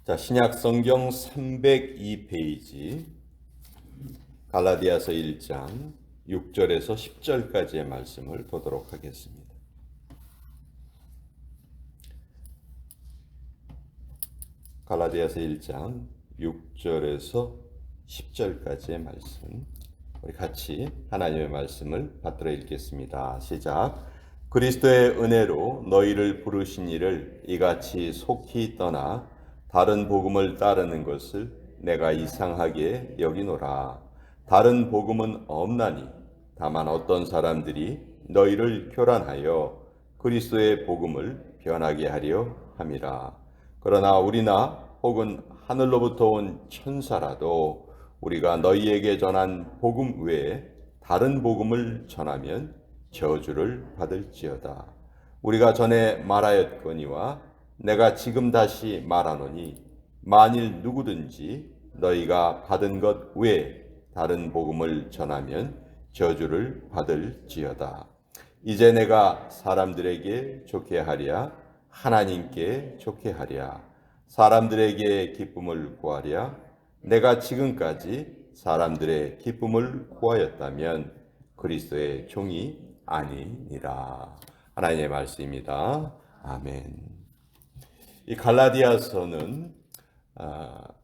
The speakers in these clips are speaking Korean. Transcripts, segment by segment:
자, 신약 성경 302페이지 갈라디아서 1장 6절에서 10절까지의 말씀을 보도록 하겠습니다. 갈라디아서 1장 6절에서 10절까지의 말씀, 우리 같이 하나님의 말씀을 받들어 읽겠습니다. 시작. 그리스도의 은혜로 너희를 부르신 이를 이같이 속히 떠나 다른 복음을 따르는 것을 내가 이상하게 여기노라. 다른 복음은 없나니 다만 어떤 사람들이 너희를 교란하여 그리스도의 복음을 변하게 하려 함이라. 그러나 우리나 혹은 하늘로부터 온 천사라도 우리가 너희에게 전한 복음 외에 다른 복음을 전하면 저주를 받을지어다. 우리가 전에 말하였거니와 내가 지금 다시 말하노니 만일 누구든지 너희가 받은 것 외에 다른 복음을 전하면 저주를 받을지어다. 이제 내가 사람들에게 좋게 하랴 하나님께 좋게 하랴 사람들에게 기쁨을 구하랴 내가 지금까지 사람들의 기쁨을 구하였다면 그리스도의 종이 아니니라. 하나님의 말씀입니다. 아멘. 이 갈라디아서는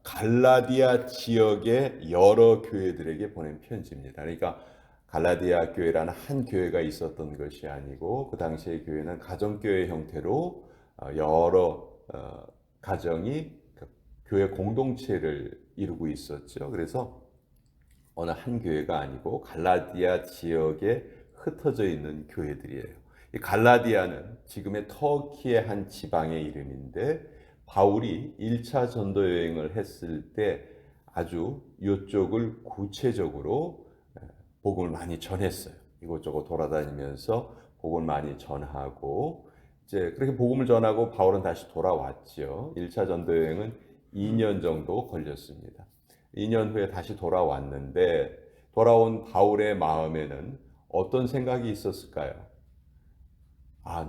갈라디아 지역의 여러 교회들에게 보낸 편지입니다. 그러니까 갈라디아 교회라는 한 교회가 있었던 것이 아니고 그 당시의 교회는 가정교회 형태로 여러 가정이 교회 공동체를 이루고 있었죠. 그래서 어느 한 교회가 아니고 갈라디아 지역에 흩어져 있는 교회들이에요. 이 갈라디아는 지금의 터키의 한 지방의 이름인데 바울이 1차 전도 여행을 했을 때 아주 이쪽을 구체적으로 복음을 많이 전했어요. 이곳저곳 돌아다니면서 복음을 많이 전하고 이제 그렇게 복음을 전하고 바울은 다시 돌아왔죠. 1차 전도 여행은 2년 정도 걸렸습니다. 2년 후에 다시 돌아왔는데 돌아온 바울의 마음에는 어떤 생각이 있었을까요?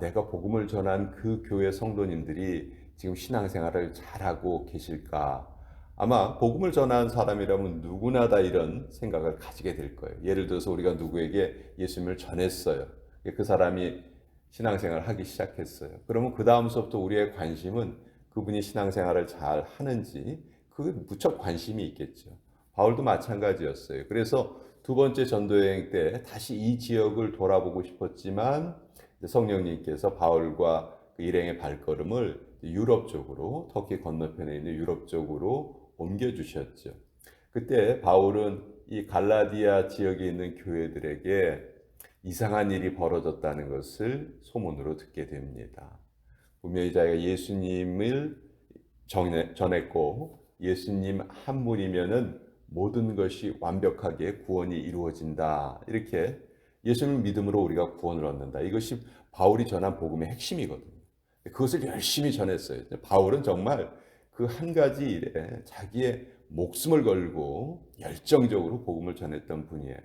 내가 복음을 전한 그 교회 성도님들이 지금 신앙생활을 잘하고 계실까? 아마 복음을 전한 사람이라면 누구나 다 이런 생각을 가지게 될 거예요. 예를 들어서 우리가 누구에게 예수님을 전했어요. 그 사람이 신앙생활을 하기 시작했어요. 그러면 그 다음서부터 우리의 관심은 그분이 신앙생활을 잘 하는지 그게 무척 관심이 있겠죠. 바울도 마찬가지였어요. 그래서 두 번째 전도여행 때 다시 이 지역을 돌아보고 싶었지만 성령님께서 바울과 그 일행의 발걸음을 유럽 쪽으로, 터키 건너편에 있는 유럽 쪽으로 옮겨주셨죠. 그때 바울은 이 갈라디아 지역에 있는 교회들에게 이상한 일이 벌어졌다는 것을 소문으로 듣게 됩니다. 분명히 자기가 예수님을 전했고 예수님 한 분이면은 모든 것이 완벽하게 구원이 이루어진다. 이렇게 예수님을 믿음으로 우리가 구원을 얻는다. 이것이 바울이 전한 복음의 핵심이거든요. 그것을 열심히 전했어요. 바울은 정말 그 한 가지 일에 자기의 목숨을 걸고 열정적으로 복음을 전했던 분이에요.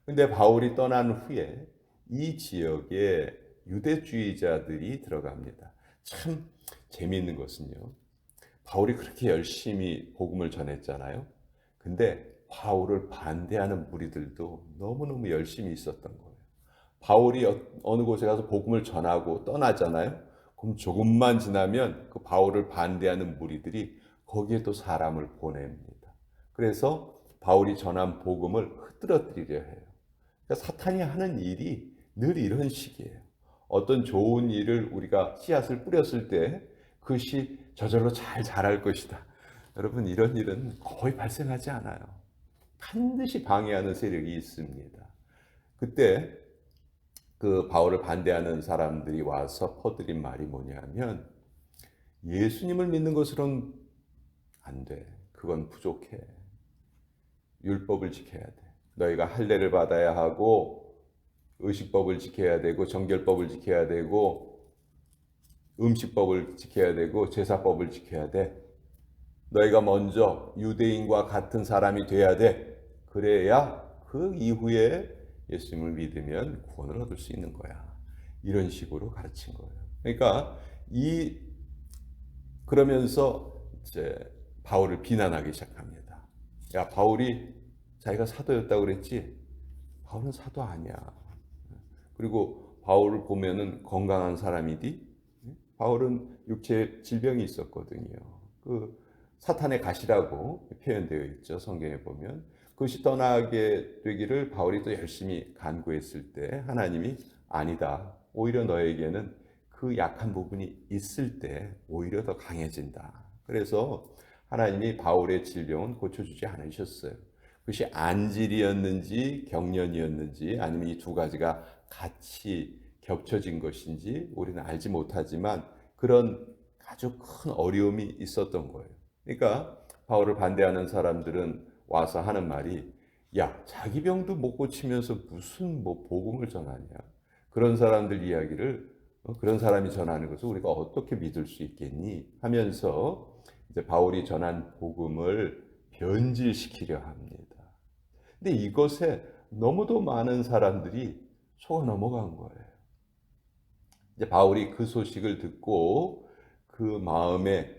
근데 바울이 떠난 후에 이 지역에 유대주의자들이 들어갑니다. 참 재미있는 것은요. 바울이 그렇게 열심히 복음을 전했잖아요. 근데 바울을 반대하는 무리들도 너무너무 열심히 있었던 거예요. 바울이 어느 곳에 가서 복음을 전하고 떠나잖아요. 그럼 조금만 지나면 그 바울을 반대하는 무리들이 거기에 또 사람을 보냅니다. 그래서 바울이 전한 복음을 흐트러뜨리려 해요. 그러니까 사탄이 하는 일이 늘 이런 식이에요. 어떤 좋은 일을 우리가 씨앗을 뿌렸을 때 그것이 저절로 잘 자랄 것이다. 여러분, 이런 일은 거의 발생하지 않아요. 반드시 방해하는 세력이 있습니다. 그때 그 바울을 반대하는 사람들이 와서 퍼뜨린 말이 뭐냐면 예수님을 믿는 것으로는 안 돼. 그건 부족해. 율법을 지켜야 돼. 너희가 할례를 받아야 하고 의식법을 지켜야 되고 정결법을 지켜야 되고 음식법을 지켜야 되고 제사법을 지켜야 돼. 너희가 먼저 유대인과 같은 사람이 돼야 돼. 그래야 그 이후에 예수님을 믿으면 구원을 얻을 수 있는 거야. 이런 식으로 가르친 거예요. 그러니까 그러면서 이제 바울을 비난하기 시작합니다. 야, 바울이 자기가 사도였다고 그랬지? 바울은 사도 아니야. 그리고 바울을 보면은 건강한 사람이디? 바울은 육체 질병이 있었거든요. 그 사탄의 가시라고 표현되어 있죠. 성경에 보면. 그것이 떠나게 되기를 바울이 또 열심히 간구했을 때 하나님이 아니다. 오히려 너에게는 그 약한 부분이 있을 때 오히려 더 강해진다. 그래서 하나님이 바울의 질병은 고쳐주지 않으셨어요. 그것이 안질이었는지 경련이었는지 아니면 이 두 가지가 같이 겹쳐진 것인지 우리는 알지 못하지만 그런 아주 큰 어려움이 있었던 거예요. 그러니까 바울을 반대하는 사람들은 와서 하는 말이 야, 자기 병도 못 고치면서 무슨 뭐 복음을 전하냐. 그런 사람들 이야기를 그런 사람이 전하는 것을 우리가 어떻게 믿을 수 있겠니? 하면서 이제 바울이 전한 복음을 변질시키려 합니다. 근데 이것에 너무도 많은 사람들이 속아 넘어간 거예요. 이제 바울이 그 소식을 듣고 그 마음에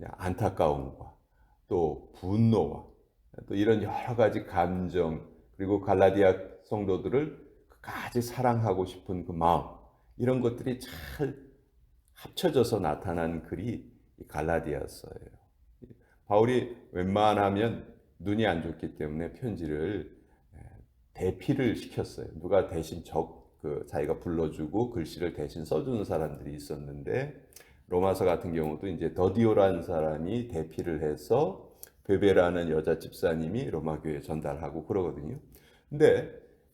안타까움과 또 분노와 또 이런 여러 가지 감정 그리고 갈라디아 성도들을 끝까지 사랑하고 싶은 그 마음 이런 것들이 잘 합쳐져서 나타난 글이 갈라디아서예요. 바울이 웬만하면 눈이 안 좋기 때문에 편지를 대피를 시켰어요. 누가 대신 자기가 불러주고 글씨를 대신 써주는 사람들이 있었는데 로마서 같은 경우도 이제 더디오라는 사람이 대피를 해서 베베라는 여자 집사님이 로마 교회에 전달하고 그러거든요. 근데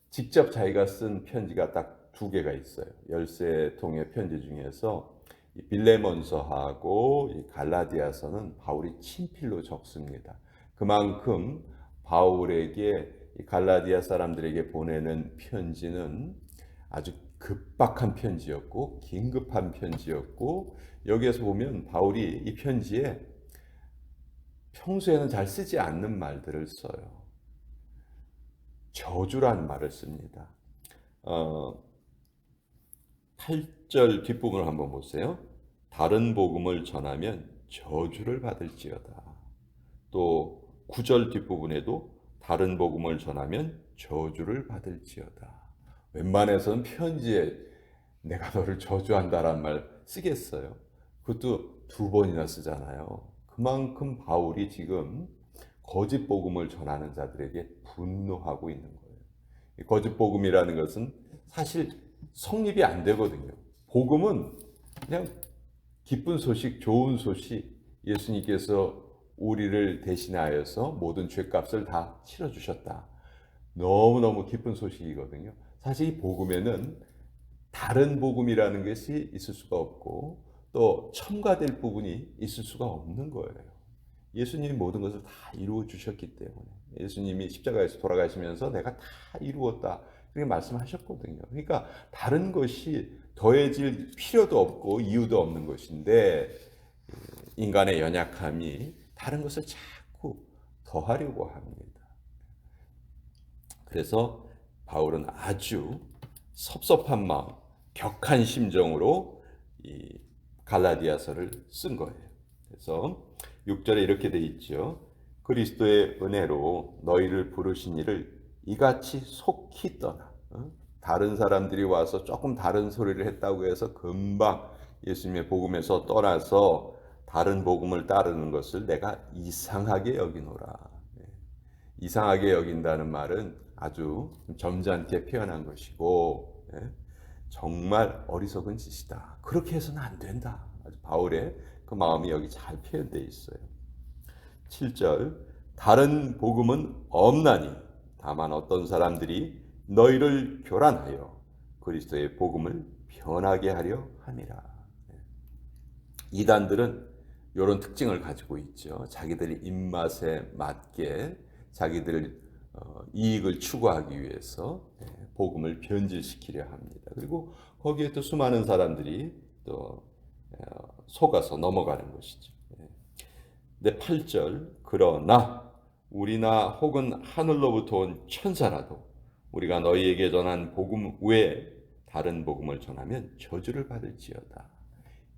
직접 자기가 쓴 편지가 딱 두 개가 있어요. 13통의 편지 중에서 이 빌레몬서하고 이 갈라디아서는 바울이 친필로 적습니다. 그만큼 바울에게 이 갈라디아 사람들에게 보내는 편지는 아주 급박한 편지였고 긴급한 편지였고 여기에서 보면 바울이 이 편지에 평소에는 잘 쓰지 않는 말들을 써요. 저주란 말을 씁니다. 8절 뒷부분을 한번 보세요. 다른 복음을 전하면 저주를 받을지어다. 또 9절 뒷부분에도 다른 복음을 전하면 저주를 받을지어다. 웬만해서는 편지에 내가 너를 저주한다란 말 쓰겠어요. 그것도 두 번이나 쓰잖아요. 그만큼 바울이 지금 거짓 복음을 전하는 자들에게 분노하고 있는 거예요. 거짓 복음이라는 것은 사실 성립이 안 되거든요. 복음은 그냥 기쁜 소식, 좋은 소식, 예수님께서 우리를 대신하여서 모든 죄값을 다 치러주셨다. 너무너무 기쁜 소식이거든요. 사실 이 복음에는 다른 복음이라는 것이 있을 수가 없고 또 첨가될 부분이 있을 수가 없는 거예요. 예수님이 모든 것을 다 이루어 주셨기 때문에 예수님이 십자가에서 돌아가시면서 내가 다 이루었다 그렇게 말씀하셨거든요. 그러니까 다른 것이 더해질 필요도 없고 이유도 없는 것인데 인간의 연약함이 다른 것을 자꾸 더하려고 합니다. 그래서 바울은 아주 섭섭한 마음, 격한 심정으로 이 갈라디아서를 쓴 거예요. 그래서 6절에 이렇게 돼 있죠. 그리스도의 은혜로 너희를 부르신 이를 이같이 속히 떠나. 다른 사람들이 와서 조금 다른 소리를 했다고 해서 금방 예수님의 복음에서 떠나서 다른 복음을 따르는 것을 내가 이상하게 여기노라. 이상하게 여긴다는 말은 아주 점잖게 표현한 것이고 정말 어리석은 짓이다. 그렇게 해서는 안 된다. 아주 바울의 그 마음이 여기 잘 표현되어 있어요. 7절 다른 복음은 없나니 다만 어떤 사람들이 너희를 교란하여 그리스도의 복음을 변하게 하려 함이라. 이단들은 이런 특징을 가지고 있죠. 자기들 입맛에 맞게 자기들 이익을 추구하기 위해서 복음을 변질시키려 합니다. 그리고 거기에 또 수많은 사람들이 또 속아서 넘어가는 것이죠. 네, 8절 그러나 우리나 혹은 하늘로부터 온 천사라도 우리가 너희에게 전한 복음 외에 다른 복음을 전하면 저주를 받을지어다.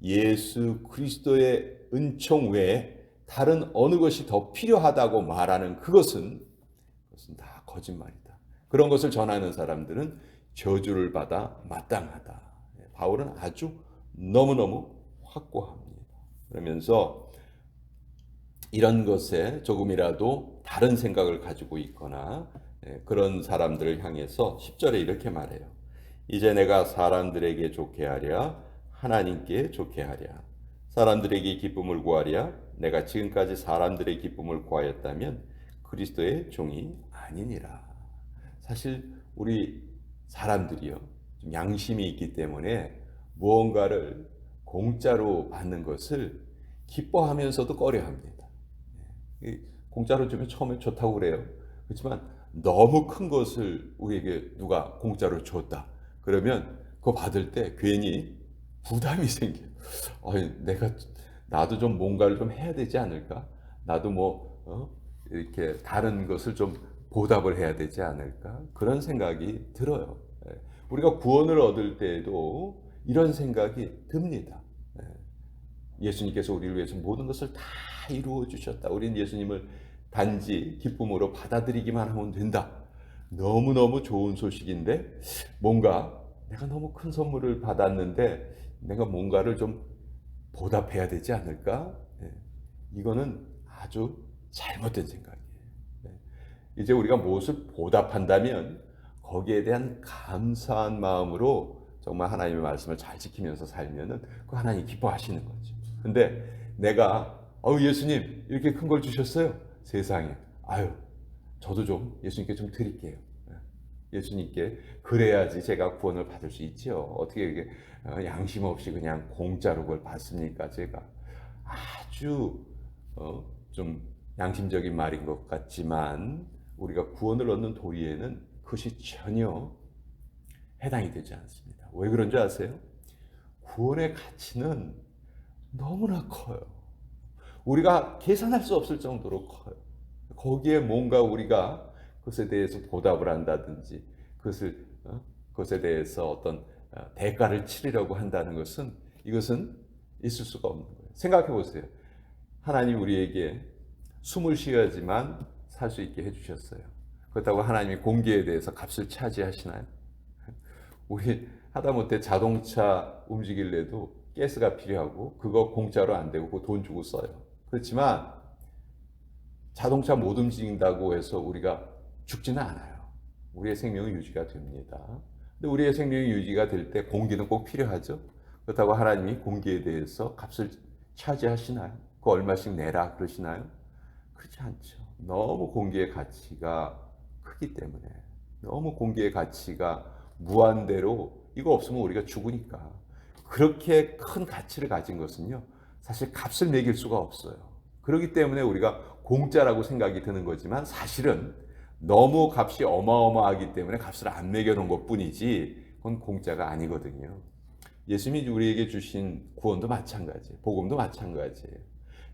예수 그리스도의 은총 외에 다른 어느 것이 더 필요하다고 말하는 그것은 다 거짓말이다. 그런 것을 전하는 사람들은 저주를 받아 마땅하다. 바울은 아주 너무너무 확고합니다. 그러면서 이런 것에 조금이라도 다른 생각을 가지고 있거나 그런 사람들을 향해서 10절에 이렇게 말해요. 이제 내가 사람들에게 좋게 하랴 하나님께 좋게 하랴 사람들에게 기쁨을 구하랴 내가 지금까지 사람들의 기쁨을 구하였다면 그리스도의 종이 아니니라. 사실 우리 사람들이요 좀 양심이 있기 때문에 무언가를 공짜로 받는 것을 기뻐하면서도 꺼려합니다. 공짜로 주면 처음에 좋다고 그래요. 그렇지만 너무 큰 것을 우리에게 누가 공짜로 줬다. 그러면 그거 받을 때 괜히 부담이 생겨요. 내가 나도 좀 뭔가를 좀 해야 되지 않을까? 나도 이렇게 다른 것을 좀 보답을 해야 되지 않을까? 그런 생각이 들어요. 우리가 구원을 얻을 때에도 이런 생각이 듭니다. 예수님께서 우리를 위해서 모든 것을 다 이루어 주셨다. 우리는 예수님을 단지 기쁨으로 받아들이기만 하면 된다. 너무너무 좋은 소식인데 뭔가 내가 너무 큰 선물을 받았는데 내가 뭔가를 좀 보답해야 되지 않을까? 이거는 아주 잘못된 생각이에요. 이제 우리가 무엇을 보답한다면 거기에 대한 감사한 마음으로 정말 하나님의 말씀을 잘 지키면서 살면은 그 하나님 기뻐하시는 거죠. 근데 내가 예수님 이렇게 큰 걸 주셨어요. 세상에. 저도 좀 예수님께 좀 드릴게요. 예수님께 그래야지 제가 구원을 받을 수 있죠. 어떻게 이게 양심 없이 그냥 공짜로 그걸 받습니까? 제가 아주 좀 양심적인 말인 것 같지만 우리가 구원을 얻는 도리에는 그것이 전혀 해당이 되지 않습니다. 왜 그런 줄 아세요? 구원의 가치는 너무나 커요. 우리가 계산할 수 없을 정도로 커요. 거기에 뭔가 우리가 그것에 대해서 보답을 한다든지 그것에 대해서 어떤 대가를 치르려고 한다는 것은 이것은 있을 수가 없는 거예요. 생각해 보세요. 하나님 우리에게 숨을 쉬어야지만 살 수 있게 해주셨어요. 그렇다고 하나님이 공기에 대해서 값을 차지하시나요? 우리 하다못해 자동차 움직일래도 가스가 필요하고 그거 공짜로 안 되고 그거 돈 주고 써요. 그렇지만 자동차 못 움직인다고 해서 우리가 죽지는 않아요. 우리의 생명은 유지가 됩니다. 근데 우리의 생명이 유지가 될 때 공기는 꼭 필요하죠. 그렇다고 하나님이 공기에 대해서 값을 차지하시나요? 그 얼마씩 내라 그러시나요? 그렇지 않죠. 너무 공기의 가치가 크기 때문에 너무 공기의 가치가 무한대로 이거 없으면 우리가 죽으니까 그렇게 큰 가치를 가진 것은요 사실 값을 매길 수가 없어요. 그렇기 때문에 우리가 공짜라고 생각이 드는 거지만 사실은 너무 값이 어마어마하기 때문에 값을 안 매겨놓은 것뿐이지 그건 공짜가 아니거든요. 예수님이 우리에게 주신 구원도 마찬가지예요. 복음도 마찬가지예요.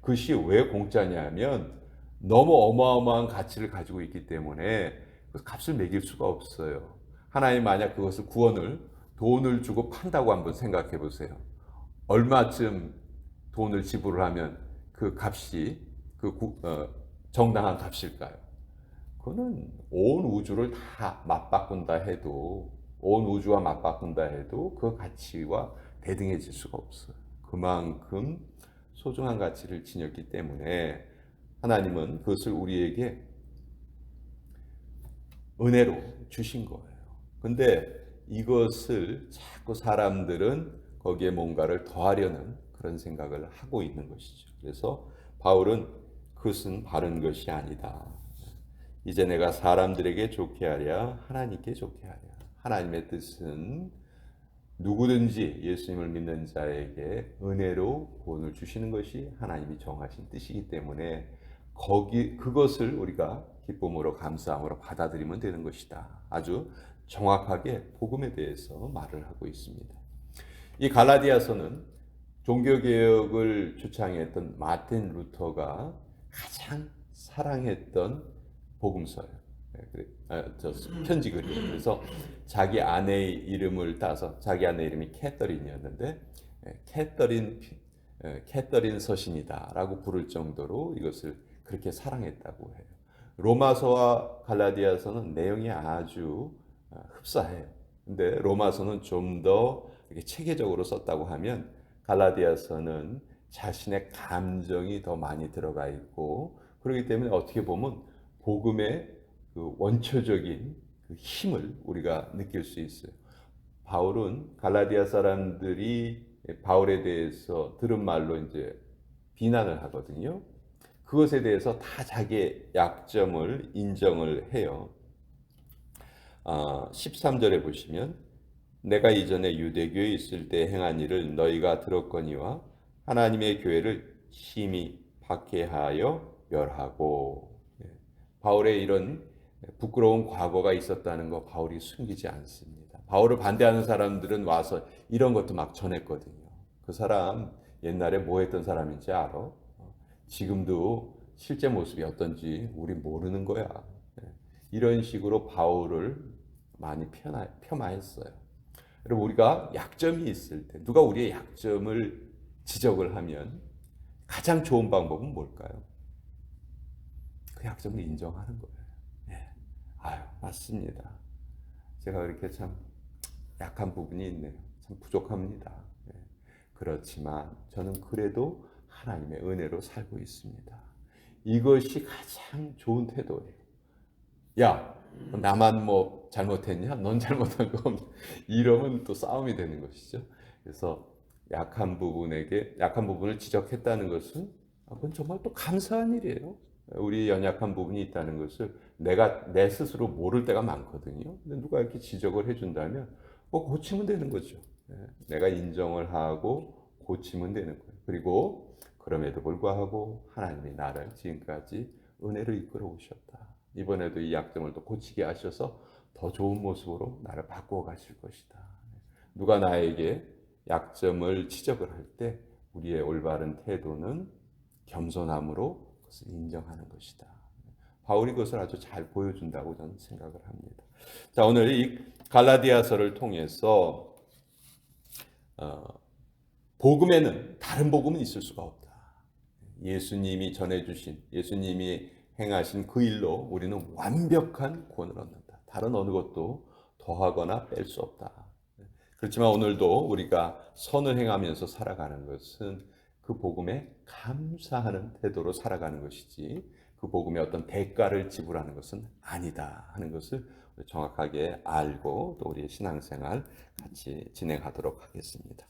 그것이 왜 공짜냐면 너무 어마어마한 가치를 가지고 있기 때문에 그 값을 매길 수가 없어요. 하나님 만약 그것을 구원을 돈을 주고 판다고 한번 생각해 보세요. 얼마쯤 돈을 지불을 하면 그 값이 정당한 값일까요? 그거는 온 우주를 다 맞바꾼다 해도 온 우주와 맞바꾼다 해도 그 가치와 대등해질 수가 없어요. 그만큼 소중한 가치를 지녔기 때문에 하나님은 그것을 우리에게 은혜로 주신 거예요. 근데 이것을 자꾸 사람들은 거기에 뭔가를 더하려는 그런 생각을 하고 있는 것이죠. 그래서 바울은 그것은 바른 것이 아니다. 이제 내가 사람들에게 좋게 하랴 하나님께 좋게 하랴. 하나님의 뜻은 누구든지 예수님을 믿는 자에게 은혜로 구원을 주시는 것이 하나님이 정하신 뜻이기 때문에 그것을 우리가 기쁨으로 감사함으로 받아들이면 되는 것이다. 아주 정확하게 복음에 대해서 말을 하고 있습니다. 이 갈라디아서는 종교개혁을 주창했던 마틴 루터가 가장 사랑했던 복음서예요. 편지 글이에요. 그래서 자기 아내의 이름을 따서 자기 아내 이름이 캐서린이었는데 캐서린 캐서린 서신이다라고 부를 정도로 이것을 그렇게 사랑했다고 해요. 로마서와 갈라디아서는 내용이 아주 흡사해요. 근데 로마서는 좀 더 체계적으로 썼다고 하면 갈라디아서는 자신의 감정이 더 많이 들어가 있고 그렇기 때문에 어떻게 보면 복음의 그 원초적인 그 힘을 우리가 느낄 수 있어요. 바울은 갈라디아 사람들이 바울에 대해서 들은 말로 이제 비난을 하거든요. 그것에 대해서 다 자기의 약점을 인정을 해요. 13절에 보시면 내가 이전에 유대교에 있을 때 행한 일을 너희가 들었거니와 하나님의 교회를 심히 박해하여 멸하고. 바울의 이런 부끄러운 과거가 있었다는 거 바울이 숨기지 않습니다. 바울을 반대하는 사람들은 와서 이런 것도 막 전했거든요. 그 사람 옛날에 뭐 했던 사람인지 알아? 지금도 실제 모습이 어떤지 우리 모르는 거야. 이런 식으로 바울을 많이 폄하했어요. 여러분 우리가 약점이 있을 때 누가 우리의 약점을 지적을 하면 가장 좋은 방법은 뭘까요? 그 약점을 인정하는 거예요. 예. 아유 맞습니다. 제가 그렇게 참 약한 부분이 있네요. 참 부족합니다. 예. 그렇지만 저는 그래도 하나님의 은혜로 살고 있습니다. 이것이 가장 좋은 태도예요. 야, 나만 뭐 잘못했냐? 넌 잘못한 거 없냐? 이러면 또 싸움이 되는 것이죠. 그래서 약한 부분을 지적했다는 것은 그건 정말 또 감사한 일이에요. 우리 연약한 부분이 있다는 것을 내가 내 스스로 모를 때가 많거든요. 근데 누가 이렇게 지적을 해준다면 고치면 되는 거죠. 내가 인정을 하고 고치면 되는 거예요. 그리고 그럼에도 불구하고 하나님이 나를 지금까지 은혜로 이끌어 오셨다. 이번에도 이 약점을 또 고치게 하셔서 더 좋은 모습으로 나를 바꾸어 가실 것이다. 누가 나에게 약점을 지적을 할 때 우리의 올바른 태도는 겸손함으로 그것을 인정하는 것이다. 바울이 그것을 아주 잘 보여준다고 저는 생각을 합니다. 자, 오늘 이 갈라디아서를 통해서 복음에는 다른 복음은 있을 수가 없다. 예수님이 전해주신 예수님이 행하신 그 일로 우리는 완벽한 구원을 얻는다. 다른 어느 것도 더하거나 뺄 수 없다. 그렇지만 오늘도 우리가 선을 행하면서 살아가는 것은 그 복음에 감사하는 태도로 살아가는 것이지 그 복음의 어떤 대가를 지불하는 것은 아니다 하는 것을 정확하게 알고 또 우리의 신앙생활 같이 진행하도록 하겠습니다.